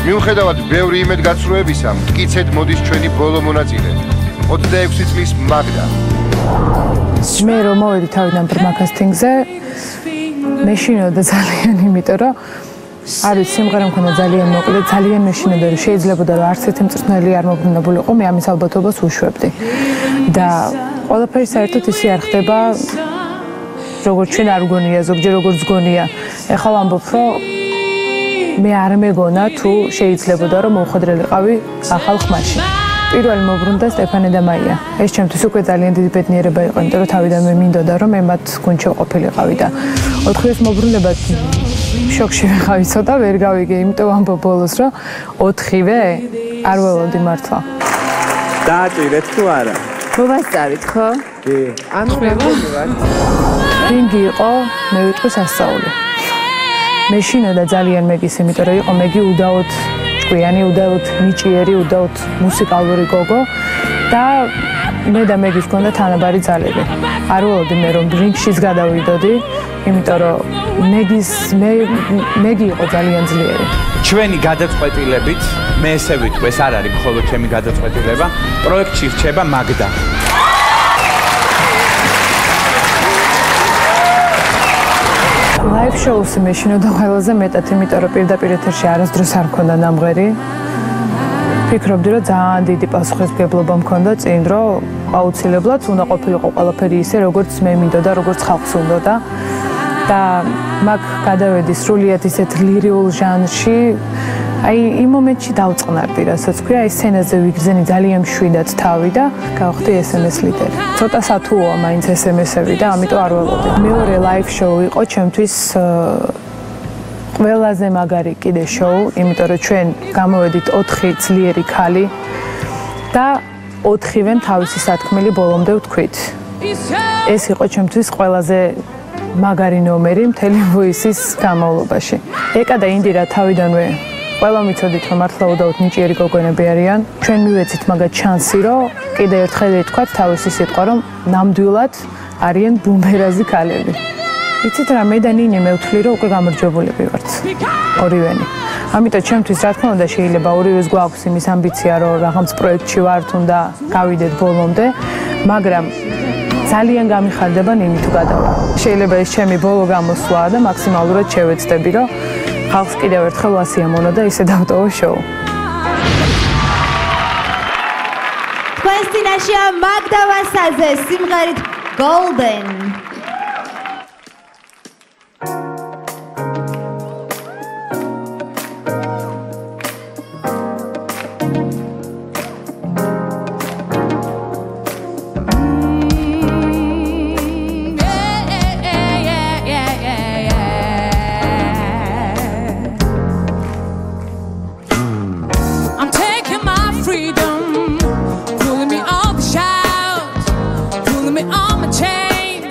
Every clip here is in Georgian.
მიუხედავად ბევრი იმედგაცრუებისა, მტკიცედ მოდის ჩვენი ბოლო მონაწილე. 26 წლის მაგდა. მე რომ მოვედი თავიდან პრომაკასტინგზე, მეშინოდა ძალიან, იმიტომ რომ არ ვიცი, სიმღერა მქონდა ძალიან მოკლე, ძალიან მეშინოდა რომ შეიძლებოდა რომ არც ერთი მწვრთნელი არ მოbrunებულიყო, მე ამის ალბათობას უშვებდი. და ყველაფერი საერთოდ ისე არ ხდება, როგორც ჩვენ არ გგონია, ზოგჯერ როგორც გგონია. ეხლა ვამბობ, რომ მე არ მეგონა თუ შეიძლებოდა რომ მოვხვედრილიყავი ახალ ხმაში. პირველი მოbrunდა სტეფანე და მაია. ეს ჩემთვის უკვე ძალიან დიდი ბედნიერება იყო, იმიტომ რომ თავიდანვე მინდოდა რომ მე მათ გუნდში ვყოფილიყავი და 4-ის მოbrunება შოკში ვიყავი, ცოტა ვერ გავიგე, იმიტომ ვამბობ ბოლოს რომ 4-ვე არ ველოდი მართლა. დააჭირეთ თუ არა? მოვასწავით, ხო? კი. ანუ მეგონი ვარ. რინგი იყო, მე ვიტყვი სასწაული. მეშინოდა ძალიან მეგის, იმიტომ რომ იყო მეგი უდაოდ ჭკვიანი, უდაოდ ნიჭიერი, უდაოდ მუსიკალური გოგო და მე და მეგის გქონდა თანაბარი ძალები. არ ველოდი მე რომ რინგშიც გადავიდოდი, იმიტომ რომ მეგი იყო ძალიან ძლიერი. ჩვენი გადაწყვეტილებით, მე ესე ვიტყვი, ეს არ არის მხოლოდ ჩემი გადაწყვეტილება, პროექტში რჩება მაგდა. Live shows მეშინოდა ყველაზე მეტად, იმიტომ რომ პირდაპირ ეთერში არასდროს არ მქონდა ნამღერი. ფიქრობდი, რომ ძალიან დიდი პასუხისმგებლობა მქონდა წინ, რომ აუცილებლად უნდა ყოფილიყო ყველაფერი ისე, როგორც მე მინდოდა, როგორც ხალხს უნდოდა. და მაგ გადავედი სრულიად ისეთ ლირიულ ჟანრში. აი, იმ მომენტში დავწყნარდი, რასაც ქვია, აი სცენაზე ვიგრძენი ძალიან მშვიდად თავი და გავხდი SMS ლიდერი. ცოტა სათუოა მაინც SMS-ები და ამიტომ არ ველოდი. მეორე live show იყო ჩემთვის ყველაზე მაგარი კიდე show, იმიტომ რომ ჩვენ გამოვედით 4 ძლიერი ქალი და 4-ვე თავისი სათქმელი ბოლომდე ვთქვით. ეს იყო ჩემთვის ყველაზე მაგარი ნომერი მთელი ვოისის განმავლობაში. ეკა და ინდირა თავიდანვე ყველა მიცოდით რომ მართლა უდაოდ ნიჭიერი გოგონები არიან. ჩვენ მივეცით მაგათ შანსი, რომ კიდე ერთხელ ვთქვათ თავისი სიტყვა, რომ ნამდვილად არიან ბუმერაზი ქალები. იცით რა, მე და ნინი მე ვთვლი, რომ უკვე გამარჯვებულები ვართ. ორივენი. ამიტომ ჩემთვის რა თქმა უნდა შეიძლება ორივეს გვაქვს იმის ამბიცია, რომ რაღაც პროექტში ვართ, უნდა გავიდეთ ბოლომდე, მაგრამ ძალიან გამიხარდება ნინი თუ გადავა. შეიძლება ეს ჩემი ბოლო გამოსვლა და მაქსიმალურად შევეცდები, რომ ხალხს კიდევ ერთხელ ვასიამოვნო და ისე დავტოვო შოუ. თქვენს წინაშეა მაგდა ვასაძე სიმღერით Golden. Pulling me on my chain.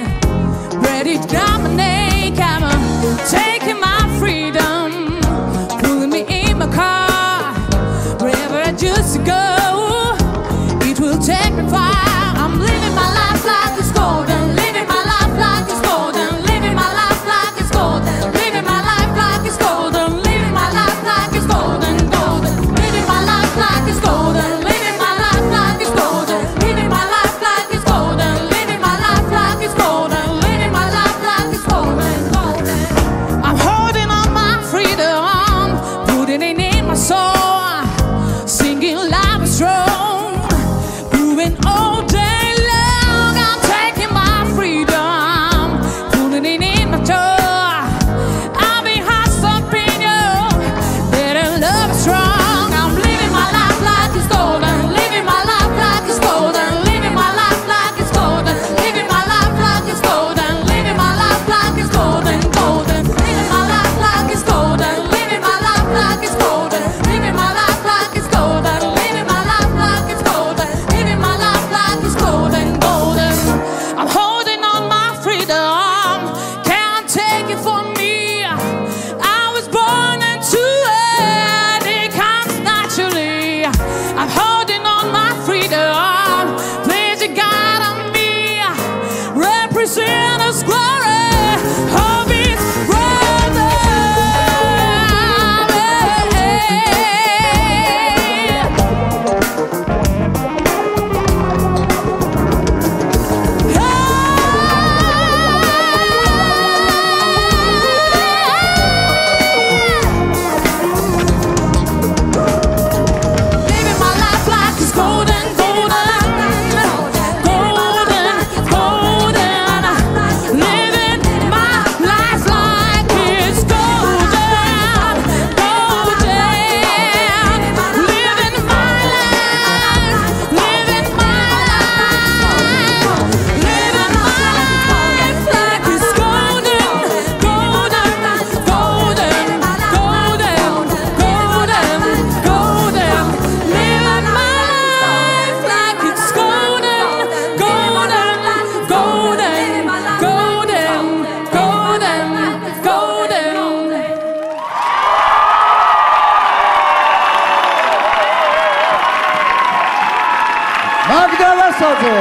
დავასაძე.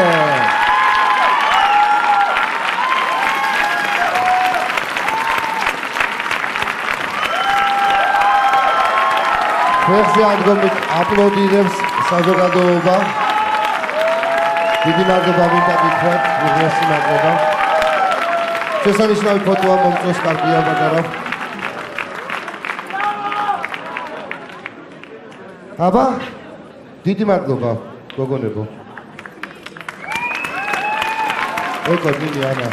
ფეხზე ადგომით აპლოდირებს საზოგადოება. დიდი მადლობა მინდა გითხრათ, უღრესი მადლობა. შესანიშნავი ფოტოა მომწონს კარგია პატარა. აბა, დიდი მადლობა, გოგონებო. ეკო დიდი ანა.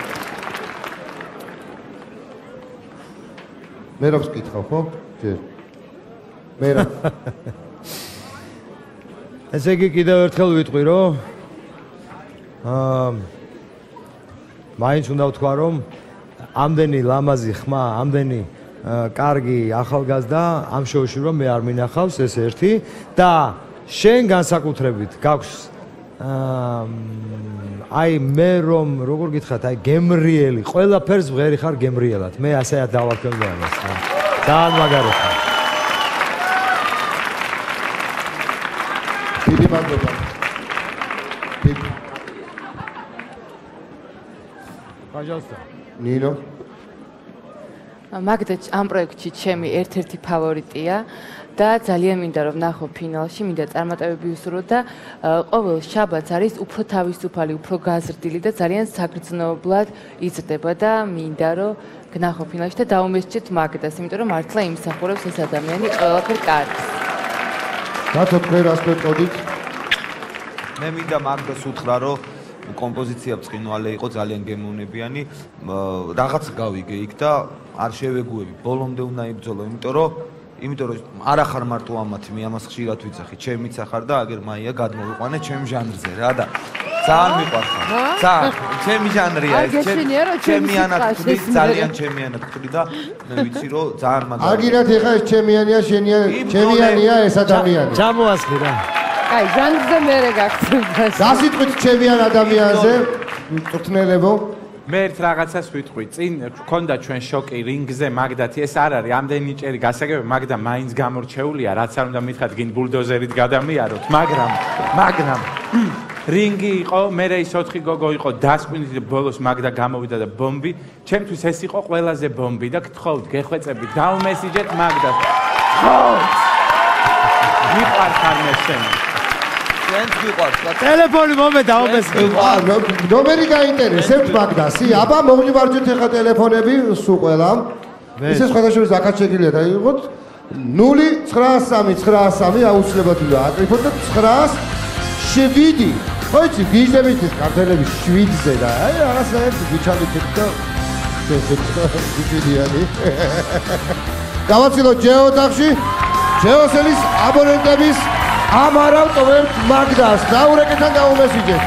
მე რობს კითხავ, ხო? ჯერ. მე რა. ესე იგი კიდევ ერთხელ ვიტყვი, რომ მაინც უნდა ვთქვა, რომ ამდენი ლამაზი ხმა, ამდენი კარგი ახალგაზრდა ამ შოუში რომ მე არ მინახავს ეს ერთი და შენ განსაკუთრებით გაქვს აი მე რომ როგორ გითხრათ, აი გემრიელი, ყველაფერს ვღერი ხარ გემრიელად. მე ასე დავარქვევდი ამას. ძალიან მაგარი ხარ. დიდი მადლობა. Пожалуйста. ნინო. მაგდა ამ პროექტში ჩემი ერთ-ერთი ფავორიტია და ძალიან მინდა რომ ნახო ფინალში, მინდა წარმატებები უსურვო და ყოველ შაბათს არის უფრო თავისუფალი, უფრო გაზრდილი და ძალიან საგრძნობლად იზრდება და მინდა რომ გნახო ფინალში და დაუმესჯეთ მაგდას, იმიტომ რომ მართლა იმსახურებს ეს ადამიანი ყველაფერ კარგს. რატო თქვენ რას მეტყოდით? მე მინდა მაგდას უთხრა რომ კომპოზიცია ბრწყინვალე იყო, ძალიან გემოვნებიანი. რაღაც გავიგე იქ და არ შევეგუები. ბოლომდე უნდა იბრძოლო, იმიტომ რომ არ ახარ მარტო ამათი, მე ამას ხშირად ვიცახი. ჩემიც ახარ და აგერ მაია გადმოვიყვანე ჩემ ჟანრზე რა და ძალიან მიყვარხარ. ძალიან ჩემი ჟანრია ეს. ჩემი ანაკდოტი, ძალიან ჩემი ანაკდოტი და მე ვიცი რომ ძალიან მაგარი. აგირათ ეხა ეს ჩემიანია, შენია, ჩემიანია ეს ადამიანი. ჩამოასხი რა. აი, ჟანრზე მერე გაგცემდა. დასიტყვით ჩემიან ადამიანზე, წვრთნელებო. მე ერთ რაღაცას ვიტყვი, წინ გქონდა ჩვენ შოკი რინგზე მაგდათი, ეს არ არის ამდენი ჭერი გასაგებია, მაგდა მაინც გამორჩეულია, რაც არ უნდა მითხრათ, გინ ბულდოზერით გადამიაროთ, მაგრამ რინგი იყო, მე ის 4 გოგო იყო დასკვინითი და ბოლოს მაგდა გამოვიდა და ბომბი, ჩემთვის ეს იყო ყველაზე ბომბი და გთხოვთ, გეხვეწებით, დავმესიჯეთ მაგდას. მიყვარს არ მე შენ. ტელეფონი მომე დავმესხი. ნომერი გაინტერესებთ მაგდასი? აბა მოგვიმარჯვეთ ახლა ტელეფონები სულ ყველა. ისე სხვადასხვა ზაკაც შეგიძლია დაიღოთ 093993 აუცილებლად უნდა აკრიფოთ და 907. ხო იცი გიჟდებით ეს კარტელები 7-ზე და აი რაღაცაერთ გიჩამით და გიჩიდიანი. გავაცილოთ ჯეოტახში ჯეოსელის აბონენტების ამარავ ტოვებთ მაგდას. დაურეკეთან გაუმესიჯეთ.